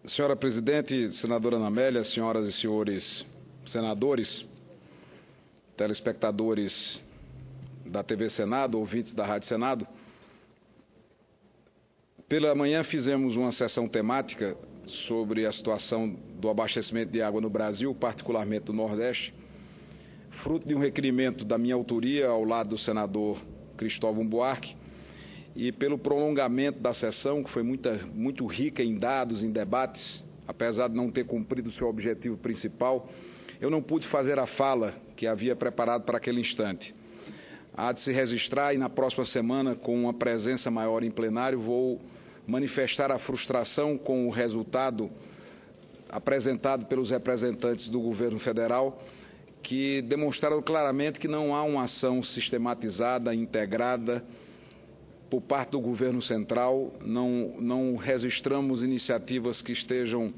Senhora Presidente, senadora Ana Amélia, senhoras e senhores senadores, telespectadores da TV Senado, ouvintes da Rádio Senado, pela manhã fizemos uma sessão temática sobre a situação do abastecimento de água no Brasil, particularmente do Nordeste, fruto de um requerimento da minha autoria ao lado do senador Cristóvão Buarque, e pelo prolongamento da sessão, que foi muito rica em dados, em debates, apesar de não ter cumprido o seu objetivo principal, eu não pude fazer a fala que havia preparado para aquele instante. Há de se registrar e na próxima semana, com uma presença maior em plenário, vou manifestar a frustração com o resultado apresentado pelos representantes do governo federal, que demonstraram claramente que não há uma ação sistematizada, integrada, por parte do governo central, não registramos iniciativas que estejam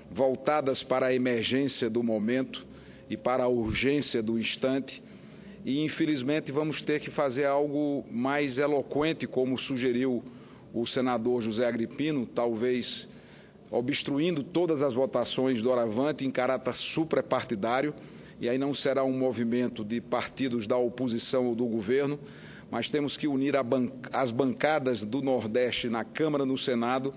voltadas para a emergência do momento e para a urgência do instante, e infelizmente vamos ter que fazer algo mais eloquente, como sugeriu o senador José Agripino, talvez obstruindo todas as votações doravante em caráter suprapartidário, e aí não será um movimento de partidos da oposição ou do governo, mas temos que unir as bancadas do Nordeste na Câmara e no Senado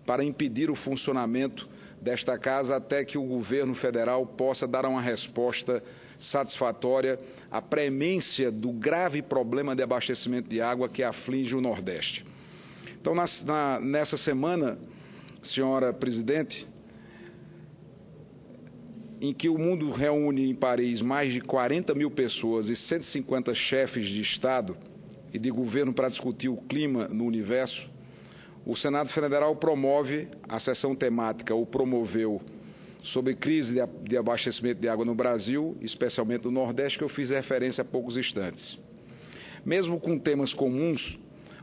para impedir o funcionamento desta casa até que o governo federal possa dar uma resposta satisfatória à premência do grave problema de abastecimento de água que aflige o Nordeste. Então, nessa semana, senhora Presidente, em que o mundo reúne em Paris mais de 40 mil pessoas e 150 chefes de Estado e de governo para discutir o clima no universo, o Senado Federal promove a sessão temática, ou promoveu, sobre crise de abastecimento de água no Brasil, especialmente no Nordeste, que eu fiz referência há poucos instantes. Mesmo com temas comuns,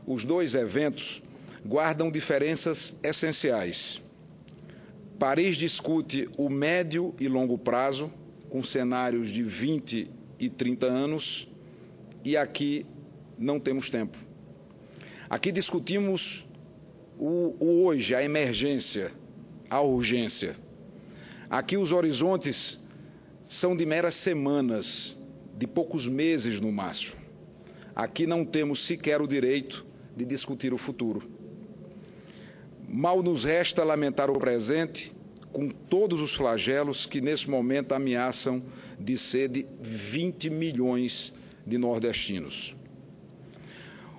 os dois eventos guardam diferenças essenciais. Paris discute o médio e longo prazo, com cenários de 20 e 30 anos, e aqui não temos tempo. Aqui discutimos o hoje, a emergência, a urgência. Aqui os horizontes são de meras semanas, de poucos meses no máximo. Aqui não temos sequer o direito de discutir o futuro. Mal nos resta lamentar o presente, com todos os flagelos que nesse momento ameaçam de sede 20 milhões de nordestinos.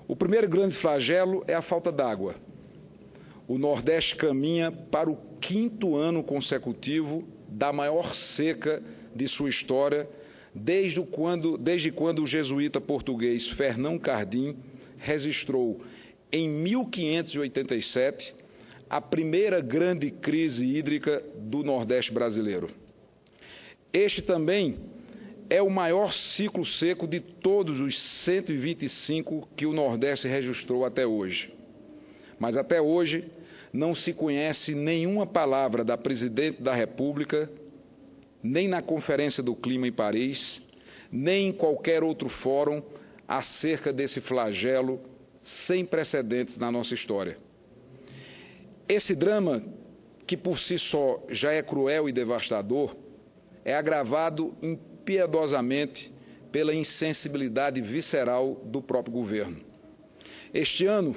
O primeiro grande flagelo é a falta d'água. O Nordeste caminha para o 5º ano consecutivo da maior seca de sua história, desde quando o jesuíta português Fernão Cardim registrou, em 1587, a primeira grande crise hídrica do Nordeste brasileiro. Este também é o maior ciclo seco de todos os 125 que o Nordeste registrou até hoje. Mas até hoje não se conhece nenhuma palavra da Presidente da República, nem na Conferência do Clima em Paris, nem em qualquer outro fórum acerca desse flagelo sem precedentes na nossa história. Esse drama, que por si só já é cruel e devastador, é agravado impiedosamente pela insensibilidade visceral do próprio governo. Este ano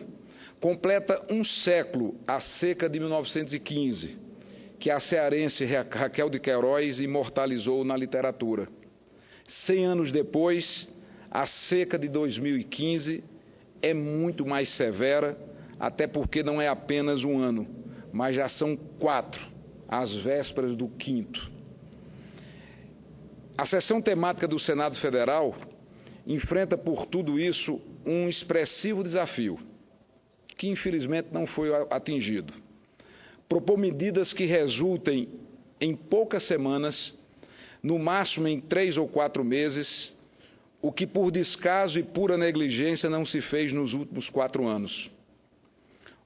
completa um século a seca de 1915, que a cearense Raquel de Queiroz imortalizou na literatura. 100 anos depois, a seca de 2015 é muito mais severa, até porque não é apenas um ano, mas já são 4, às vésperas do 5º. A sessão temática do Senado Federal enfrenta, por tudo isso, um expressivo desafio, que infelizmente não foi atingido. Propor medidas que resultem em poucas semanas, no máximo em 3 ou 4 meses, o que por descaso e pura negligência não se fez nos últimos 4 anos.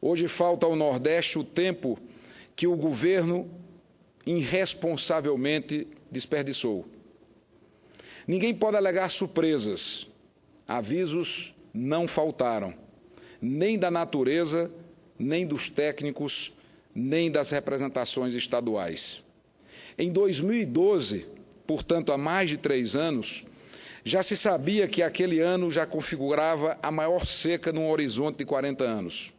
Hoje falta ao Nordeste o tempo que o governo irresponsavelmente desperdiçou. Ninguém pode alegar surpresas. Avisos não faltaram, nem da natureza, nem dos técnicos, nem das representações estaduais. Em 2012, portanto, há mais de 3 anos, já se sabia que aquele ano já configurava a maior seca num horizonte de 40 anos.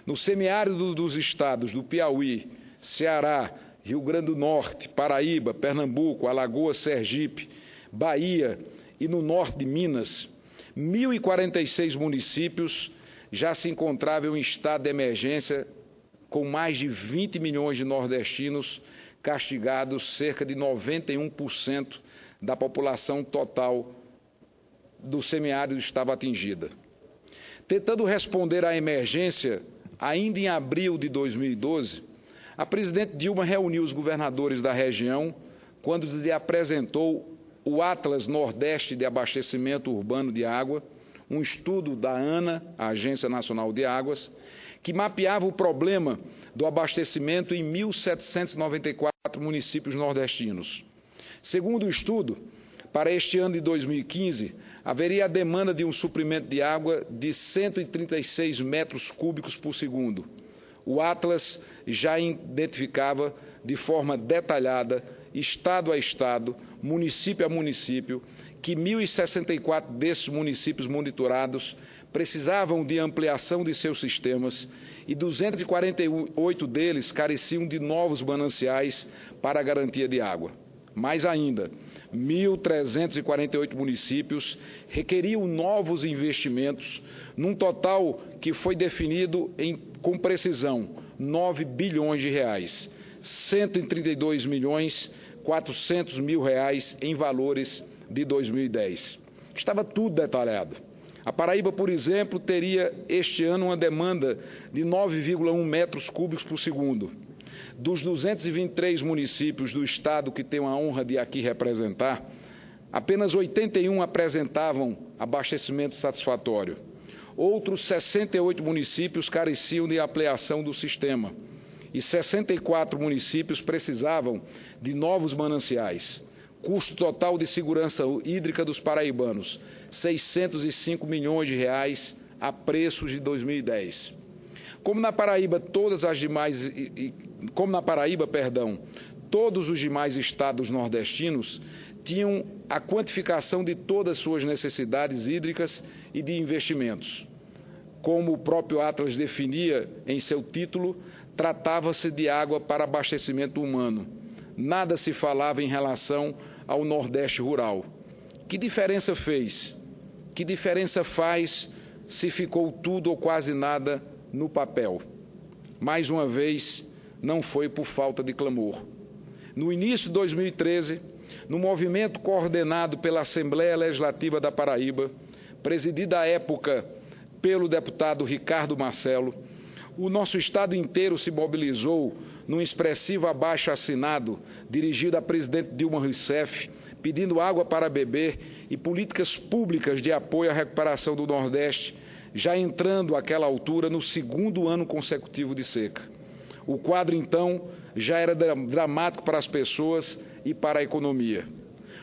No semiárido dos estados do Piauí, Ceará, Rio Grande do Norte, Paraíba, Pernambuco, Alagoas, Sergipe, Bahia e no norte de Minas, 1.046 municípios já se encontravam em estado de emergência, com mais de 20 milhões de nordestinos castigados, cerca de 91% da população total do semiárido estava atingida. Tentando responder à emergência, ainda em abril de 2012, a presidente Dilma reuniu os governadores da região quando lhe apresentou o Atlas Nordeste de Abastecimento Urbano de Água, um estudo da ANA, a Agência Nacional de Águas, que mapeava o problema do abastecimento em 1.794 municípios nordestinos. Segundo o estudo, para este ano de 2015, haveria a demanda de um suprimento de água de 136 metros cúbicos por segundo. O Atlas já identificava de forma detalhada, estado a estado, município a município, que 1.064 desses municípios monitorados precisavam de ampliação de seus sistemas e 248 deles careciam de novos mananciais para a garantia de água. Mais ainda, 1.348 municípios requeriam novos investimentos, num total que foi definido com precisão, 9 bilhões de reais, 132 milhões 400 mil reais em valores de 2010. Estava tudo detalhado. A Paraíba, por exemplo, teria este ano uma demanda de 9,1 metros cúbicos por segundo. Dos 223 municípios do estado que tenho a honra de aqui representar, apenas 81 apresentavam abastecimento satisfatório. Outros 68 municípios careciam de ampliação do sistema e 64 municípios precisavam de novos mananciais. Custo total de segurança hídrica dos paraibanos, 605 milhões de reais a preços de 2010. Como na Paraíba, todos os demais estados nordestinos tinham a quantificação de todas as suas necessidades hídricas e de investimentos. Como o próprio Atlas definia em seu título, tratava-se de água para abastecimento humano. Nada se falava em relação ao Nordeste rural. Que diferença fez? Que diferença faz se ficou tudo ou quase nada no papel? Mais uma vez, não foi por falta de clamor. No início de 2013, no movimento coordenado pela Assembleia Legislativa da Paraíba, presidida à época pelo deputado Ricardo Marcelo, o nosso estado inteiro se mobilizou num expressivo abaixo-assinado dirigido à presidente Dilma Rousseff, pedindo água para beber e políticas públicas de apoio à recuperação do Nordeste, já entrando àquela altura no 2º ano consecutivo de seca. O quadro, então, já era dramático para as pessoas e para a economia.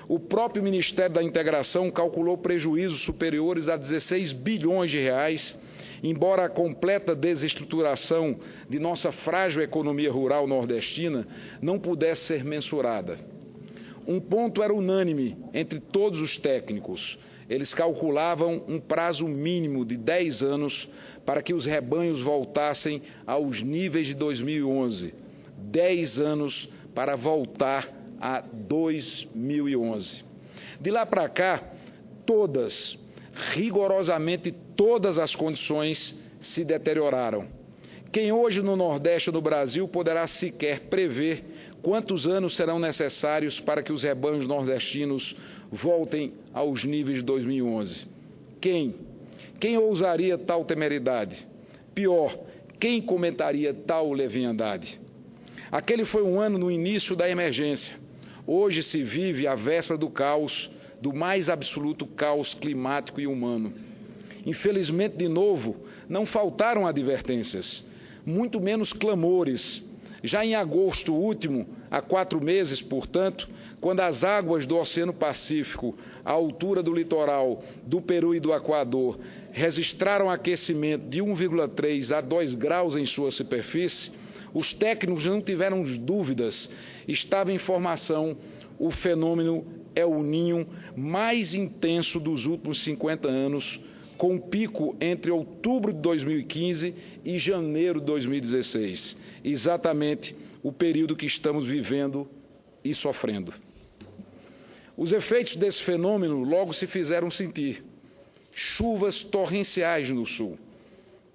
O próprio Ministério da Integração calculou prejuízos superiores a 16 bilhões de reais, embora a completa desestruturação de nossa frágil economia rural nordestina não pudesse ser mensurada. Um ponto era unânime entre todos os técnicos. Eles calculavam um prazo mínimo de 10 anos para que os rebanhos voltassem aos níveis de 2011. 10 anos para voltar a 2011. De lá para cá, rigorosamente todas as condições se deterioraram. Quem hoje no Nordeste ou no Brasil poderá sequer prever quantos anos serão necessários para que os rebanhos nordestinos voltem aos níveis de 2011? Quem ousaria tal temeridade? Pior, quem comentaria tal leviandade? Aquele foi um ano no início da emergência. Hoje se vive a véspera do caos, do mais absoluto caos climático e humano. Infelizmente, de novo, não faltaram advertências, muito menos clamores. Já em agosto último, há 4 meses, portanto, quando as águas do Oceano Pacífico, à altura do litoral do Peru e do Equador, registraram aquecimento de 1,3 a 2 graus em sua superfície, Os técnicos não tiveram dúvidas, estava em formação o fenômeno El Niño mais intenso dos últimos 50 anos, com pico entre outubro de 2015 e janeiro de 2016, exatamente o período que estamos vivendo e sofrendo. Os efeitos desse fenômeno logo se fizeram sentir. Chuvas torrenciais no sul,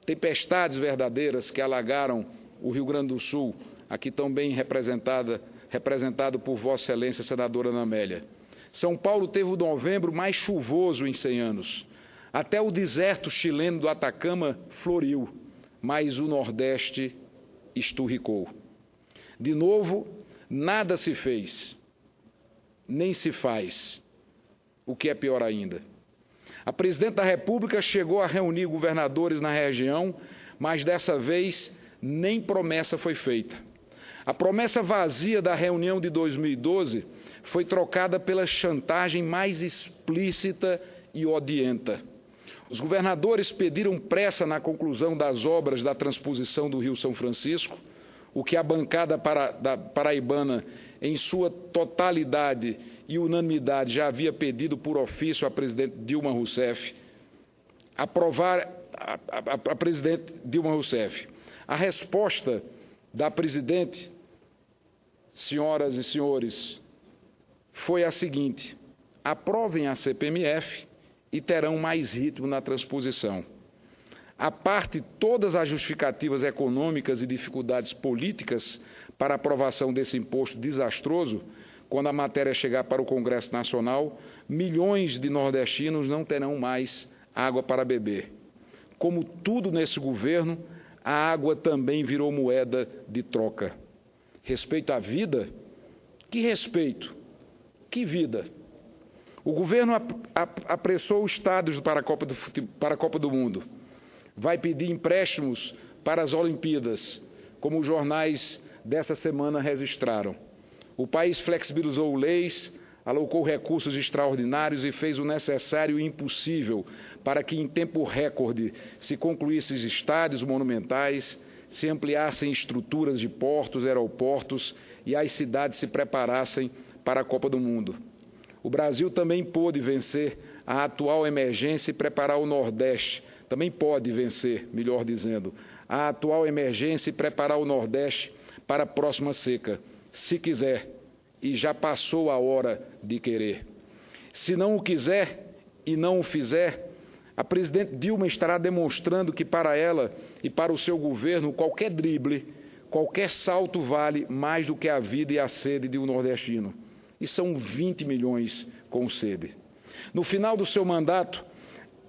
tempestades verdadeiras que alagaram o Rio Grande do Sul, aqui tão bem representado por Vossa Excelência, senadora Ana Amélia. São Paulo teve o novembro mais chuvoso em 100 anos. Até o deserto chileno do Atacama floriu, mas o Nordeste esturricou. De novo, nada se fez, nem se faz, o que é pior ainda. A presidente da República chegou a reunir governadores na região, mas dessa vez nem promessa foi feita. A promessa vazia da reunião de 2012 foi trocada pela chantagem mais explícita e odienta. Os governadores pediram pressa na conclusão das obras da transposição do Rio São Francisco, o que a bancada paraibana, em sua totalidade e unanimidade, já havia pedido por ofício à presidente Dilma Rousseff, a presidente Dilma Rousseff. A resposta da presidente, senhoras e senhores, foi a seguinte: aprovem a CPMF e terão mais ritmo na transposição. À parte todas as justificativas econômicas e dificuldades políticas para a aprovação desse imposto desastroso, quando a matéria chegar para o Congresso Nacional, milhões de nordestinos não terão mais água para beber. Como tudo nesse governo, a água também virou moeda de troca. Respeito à vida? Que respeito? Que vida? O governo apressou os estádios para a Copa do Mundo. Vai pedir empréstimos para as Olimpíadas, como os jornais dessa semana registraram. O país flexibilizou leis, alocou recursos extraordinários e fez o necessário e impossível para que, em tempo recorde, se concluíssem estádios monumentais, se ampliassem estruturas de portos, aeroportos e as cidades se preparassem para a Copa do Mundo. O Brasil também pôde vencer a atual emergência e preparar o Nordeste. Também pode vencer, melhor dizendo, a atual emergência e preparar o Nordeste para a próxima seca, se quiser, e já passou a hora de querer. Se não o quiser e não o fizer, a presidente Dilma estará demonstrando que para ela e para o seu governo qualquer drible, qualquer salto vale mais do que a vida e a sede de um nordestino. E são 20 milhões com sede. No final do seu mandato,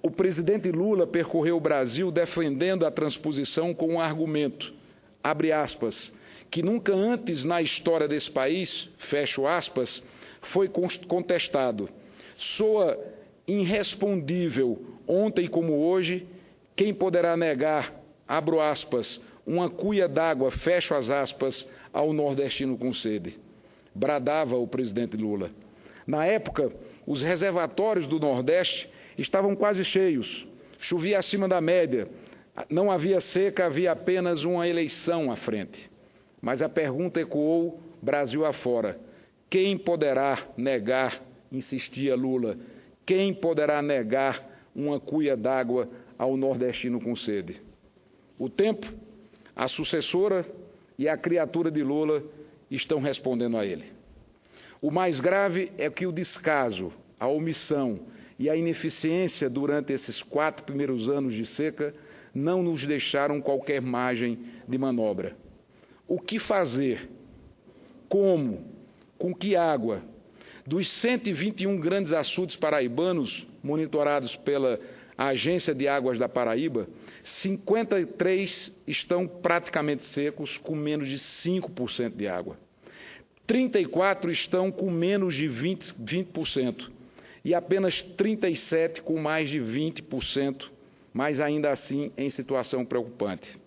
o presidente Lula percorreu o Brasil defendendo a transposição com um argumento, abre aspas, que nunca antes na história desse país, fecho aspas, foi contestado. Soa irrespondível, ontem como hoje, quem poderá negar, abro aspas, uma cuia d'água, fecho as aspas, ao nordestino com sede. Bradava o presidente Lula. Na época, os reservatórios do Nordeste estavam quase cheios, chovia acima da média, não havia seca, havia apenas uma eleição à frente. Mas a pergunta ecoou Brasil afora. Quem poderá negar, insistia Lula, quem poderá negar uma cuia d'água ao nordestino com sede? O tempo, a sucessora e a criatura de Lula estão respondendo a ele. O mais grave é que o descaso, a omissão e a ineficiência durante esses 4 primeiros anos de seca não nos deixaram qualquer margem de manobra. O que fazer? Como? Com que água? Dos 121 grandes açudes paraibanos monitorados pela Agência de Águas da Paraíba, 53 estão praticamente secos, com menos de 5% de água. 34 estão com menos de 20% e apenas 37 com mais de 20%, mas ainda assim em situação preocupante.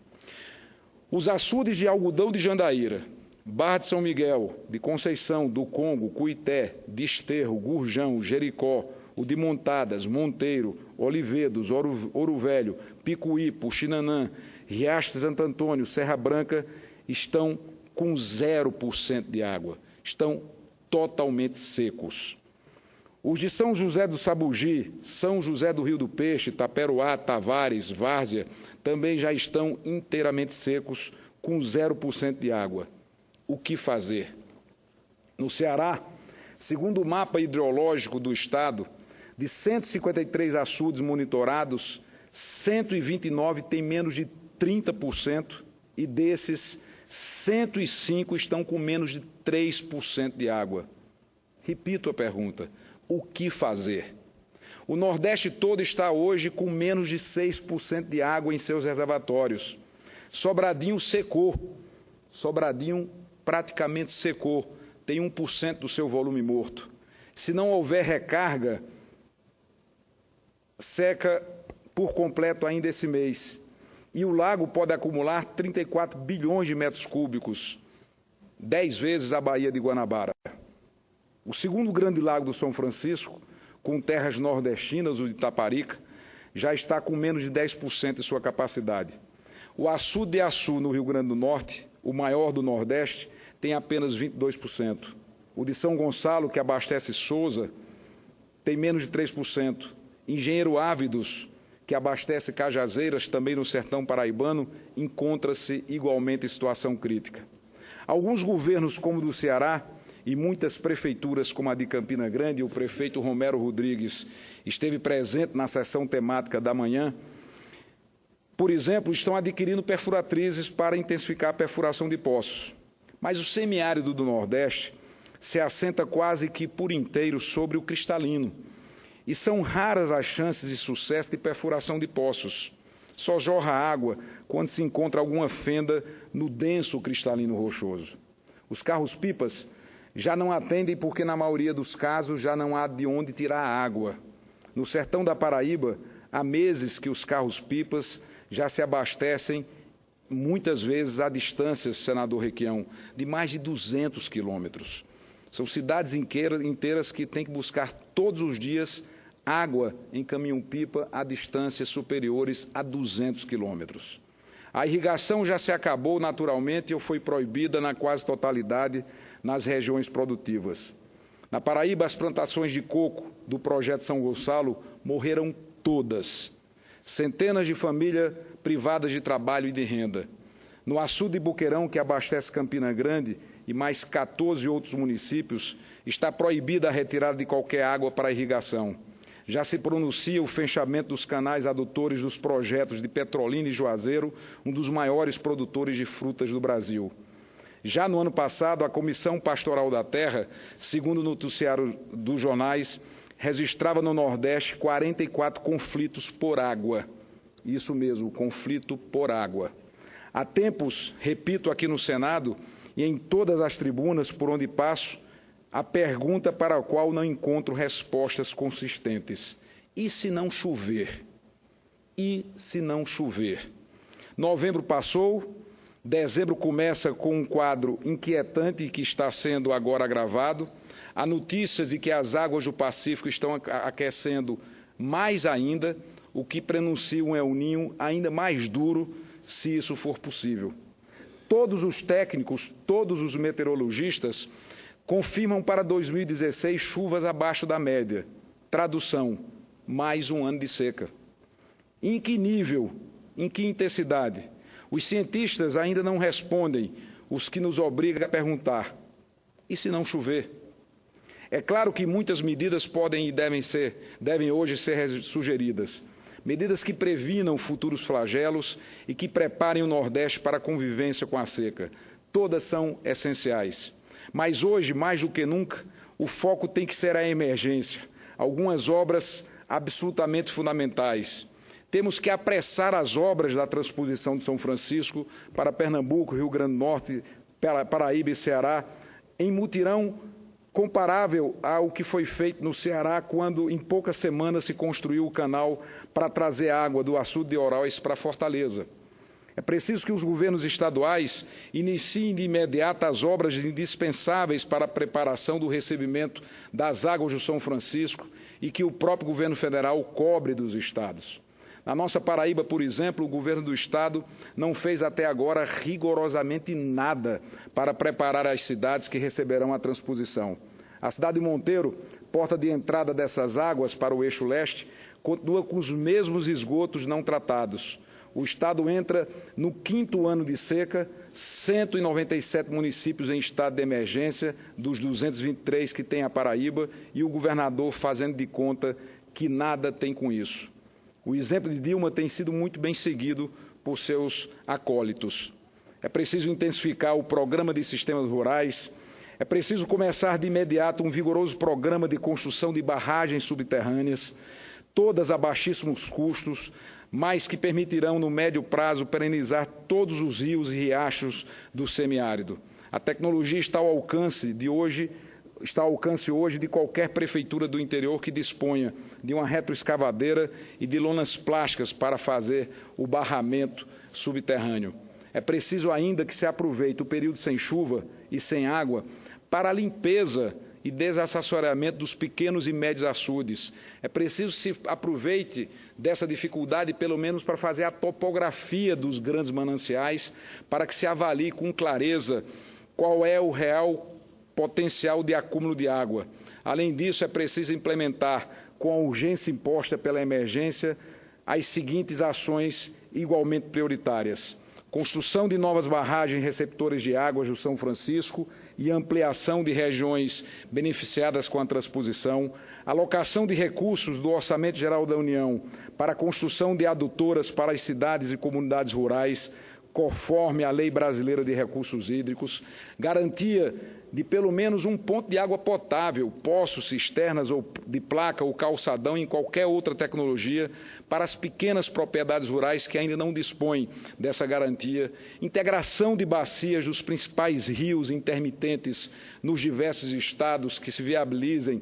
Os açudes de Algodão de Jandaíra, Barra de São Miguel, de Conceição, do Congo, Cuité, Desterro, Gurjão, Jericó, o de Montadas, Monteiro, Olivedos, Ouro Velho, Picuí, Puxinanã, Riacho de Santo Antônio, Serra Branca estão com 0% de água, estão totalmente secos. Os de São José do Sabugi, São José do Rio do Peixe, Taperoá, Tavares, Várzea, também já estão inteiramente secos, com 0% de água. O que fazer? No Ceará, segundo o mapa hidrológico do Estado, de 153 açudes monitorados, 129 têm menos de 30% e desses, 105 estão com menos de 3% de água. Repito a pergunta, o que fazer? O Nordeste todo está hoje com menos de 6% de água em seus reservatórios. Sobradinho secou, Sobradinho praticamente secou, tem 1% do seu volume morto. Se não houver recarga, seca por completo ainda esse mês. E o lago pode acumular 34 bilhões de metros cúbicos, 10 vezes a Baía de Guanabara. O segundo grande lago do São Francisco, com terras nordestinas, o de Itaparica, já está com menos de 10% de sua capacidade. O açude de Açu, no Rio Grande do Norte, o maior do Nordeste, tem apenas 22%. O de São Gonçalo, que abastece Sousa, tem menos de 3%. Engenheiro Ávidos, que abastece Cajazeiras, também no sertão paraibano, encontra-se igualmente em situação crítica. Alguns governos, como o do Ceará, e muitas prefeituras, como a de Campina Grande, o prefeito Romero Rodrigues esteve presente na sessão temática da manhã, por exemplo, estão adquirindo perfuratrizes para intensificar a perfuração de poços. Mas o semiárido do Nordeste se assenta quase que por inteiro sobre o cristalino, e são raras as chances de sucesso de perfuração de poços. Só jorra água quando se encontra alguma fenda no denso cristalino rochoso. Os carros-pipas já não atendem porque, na maioria dos casos, já não há de onde tirar água. No sertão da Paraíba, há meses que os carros-pipas já se abastecem, muitas vezes a distâncias, senador Requião, de mais de 200 quilômetros. São cidades inteiras que têm que buscar todos os dias água em caminhão-pipa a distâncias superiores a 200 quilômetros. A irrigação já se acabou naturalmente ou foi proibida na quase totalidade nas regiões produtivas. Na Paraíba, as plantações de coco do Projeto São Gonçalo morreram todas. Centenas de famílias privadas de trabalho e de renda. No açude de Boqueirão, que abastece Campina Grande e mais 14 outros municípios, está proibida a retirada de qualquer água para irrigação. Já se pronuncia o fechamento dos canais adutores dos projetos de Petrolina e Juazeiro, um dos maiores produtores de frutas do Brasil. Já no ano passado, a Comissão Pastoral da Terra, segundo o noticiário dos jornais, registrava no Nordeste 44 conflitos por água. Isso mesmo, conflito por água. Há tempos, repito aqui no Senado e em todas as tribunas por onde passo, a pergunta para a qual não encontro respostas consistentes. E se não chover? E se não chover? Novembro passou, dezembro começa com um quadro inquietante que está sendo agora agravado. Há notícias de que as águas do Pacífico estão aquecendo mais ainda, o que prenuncia um El Niño ainda mais duro, se isso for possível. Todos os técnicos, todos os meteorologistas confirmam para 2016 chuvas abaixo da média. Tradução, mais um ano de seca. Em que nível? Em que intensidade? Os cientistas ainda não respondem, os que nos obrigam a perguntar. E se não chover? É claro que muitas medidas podem e devem hoje ser sugeridas. Medidas que previnam futuros flagelos e que preparem o Nordeste para a convivência com a seca. Todas são essenciais. Mas hoje, mais do que nunca, o foco tem que ser a emergência. Algumas obras absolutamente fundamentais. Temos que apressar as obras da transposição de São Francisco para Pernambuco, Rio Grande do Norte, Paraíba e Ceará, em mutirão comparável ao que foi feito no Ceará, quando em poucas semanas se construiu o canal para trazer água do açude de Oroz para Fortaleza. É preciso que os governos estaduais iniciem de imediato as obras indispensáveis para a preparação do recebimento das águas do São Francisco e que o próprio governo federal cobre dos estados. Na nossa Paraíba, por exemplo, o governo do Estado não fez até agora rigorosamente nada para preparar as cidades que receberão a transposição. A cidade de Monteiro, porta de entrada dessas águas para o eixo leste, continua com os mesmos esgotos não tratados. O Estado entra no 5º ano de seca, 197 municípios em estado de emergência, dos 223 que tem a Paraíba, e o governador fazendo de conta que nada tem com isso. O exemplo de Dilma tem sido muito bem seguido por seus acólitos. É preciso intensificar o programa de sistemas rurais, é preciso começar de imediato um vigoroso programa de construção de barragens subterrâneas, todas a baixíssimos custos, mas que permitirão, no médio prazo, perenizar todos os rios e riachos do semiárido. A tecnologia está ao alcance hoje de qualquer prefeitura do interior que disponha de uma retroescavadeira e de lonas plásticas para fazer o barramento subterrâneo. É preciso ainda que se aproveite o período sem chuva e sem água para a limpeza e desassessoramento dos pequenos e médios açudes. É preciso se aproveite dessa dificuldade, pelo menos para fazer a topografia dos grandes mananciais, para que se avalie com clareza qual é o real potencial de acúmulo de água. Além disso, é preciso implementar, com a urgência imposta pela emergência, as seguintes ações igualmente prioritárias: construção de novas barragens receptoras de águas do São Francisco e ampliação de regiões beneficiadas com a transposição, alocação de recursos do Orçamento Geral da União para a construção de adutoras para as cidades e comunidades rurais, conforme a Lei Brasileira de Recursos Hídricos, garantia de pelo menos um ponto de água potável, poços, cisternas ou de placa ou calçadão em qualquer outra tecnologia para as pequenas propriedades rurais que ainda não dispõem dessa garantia, integração de bacias dos principais rios intermitentes nos diversos estados que se viabilizem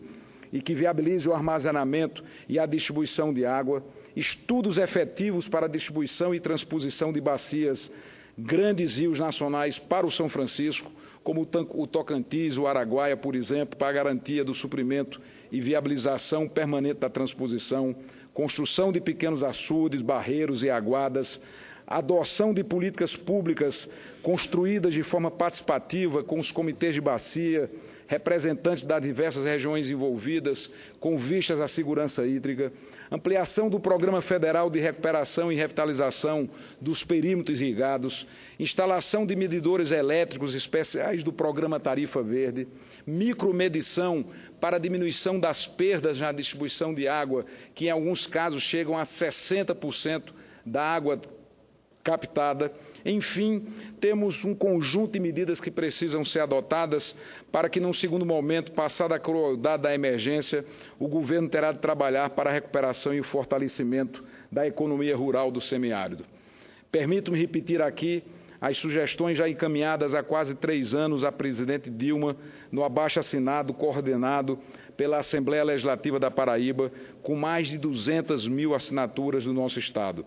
e que viabilizem o armazenamento e a distribuição de água, estudos efetivos para a distribuição e transposição de bacias, grandes rios nacionais para o São Francisco, como o Tocantins, o Araguaia, por exemplo, para a garantia do suprimento e viabilização permanente da transposição, construção de pequenos açudes, barreiros e aguadas, adoção de políticas públicas construídas de forma participativa com os comitês de bacia, representantes das diversas regiões envolvidas, com vistas à segurança hídrica, ampliação do Programa Federal de Recuperação e Revitalização dos Perímetros Irrigados, instalação de medidores elétricos especiais do Programa Tarifa Verde, micromedição para a diminuição das perdas na distribuição de água, que em alguns casos chegam a 60% da água captada. Enfim, temos um conjunto de medidas que precisam ser adotadas para que, num segundo momento, passada a crueldade da emergência, o governo terá de trabalhar para a recuperação e o fortalecimento da economia rural do semiárido. Permito-me repetir aqui as sugestões já encaminhadas há quase 3 anos à presidente Dilma no abaixo-assinado coordenado pela Assembleia Legislativa da Paraíba, com mais de 200 mil assinaturas do nosso Estado.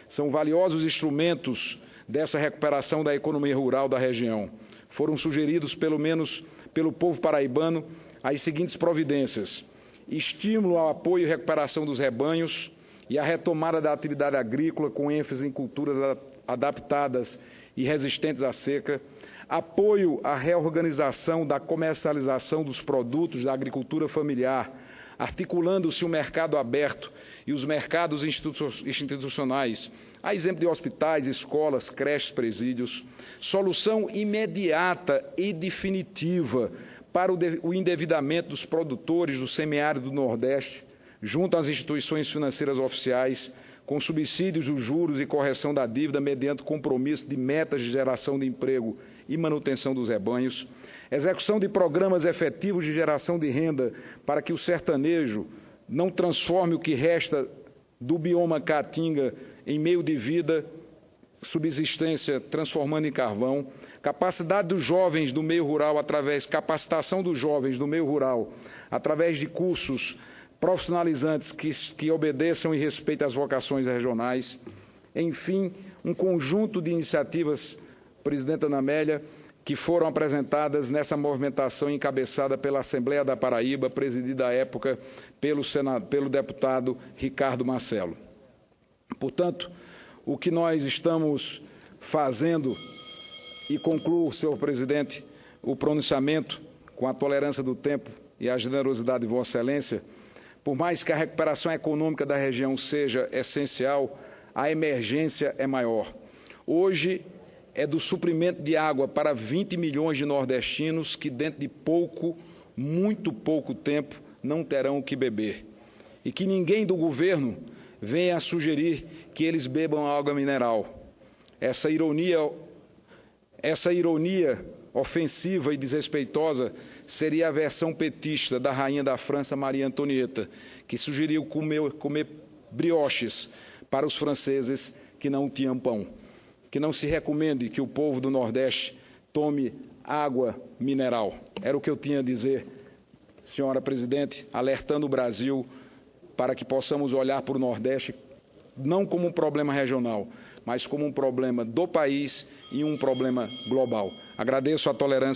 São valiosos instrumentos dessa recuperação da economia rural da região. Foram sugeridos, pelo menos pelo povo paraibano, as seguintes providências: estímulo ao apoio e recuperação dos rebanhos e a retomada da atividade agrícola com ênfase em culturas adaptadas e resistentes à seca, apoio à reorganização da comercialização dos produtos da agricultura familiar, articulando-se o mercado aberto e os mercados institucionais, a exemplo de hospitais, escolas, creches, presídios, solução imediata e definitiva para o endividamento dos produtores do semiárido do Nordeste, junto às instituições financeiras oficiais, com subsídios dos juros e correção da dívida mediante compromisso de metas de geração de emprego e manutenção dos rebanhos, execução de programas efetivos de geração de renda para que o sertanejo não transforme o que resta do bioma caatinga em meio de vida, subsistência, transformando em carvão, capacidade dos jovens do meio rural capacitação dos jovens do meio rural através de cursos profissionalizantes que obedeçam e respeitem as vocações regionais. Enfim, um conjunto de iniciativas, presidenta Ana Amélia, que foram apresentadas nessa movimentação encabeçada pela Assembleia da Paraíba, presidida à época pelo deputado Ricardo Marcelo. Portanto, o que nós estamos fazendo, e concluo, senhor presidente, o pronunciamento com a tolerância do tempo e a generosidade de Vossa Excelência, por mais que a recuperação econômica da região seja essencial, a emergência é maior. Hoje é do suprimento de água para 20 milhões de nordestinos que, dentro de pouco, muito pouco tempo, não terão o que beber. E que ninguém do governo venha a sugerir que eles bebam água mineral. Essa ironia ofensiva e desrespeitosa seria a versão petista da rainha da França, Maria Antonieta, que sugeriu comer brioches para os franceses que não tinham pão. Que não se recomende que o povo do Nordeste tome água mineral. Era o que eu tinha a dizer, senhora presidente, alertando o Brasil para que possamos olhar para o Nordeste não como um problema regional, mas como um problema do país e um problema global. Agradeço a tolerância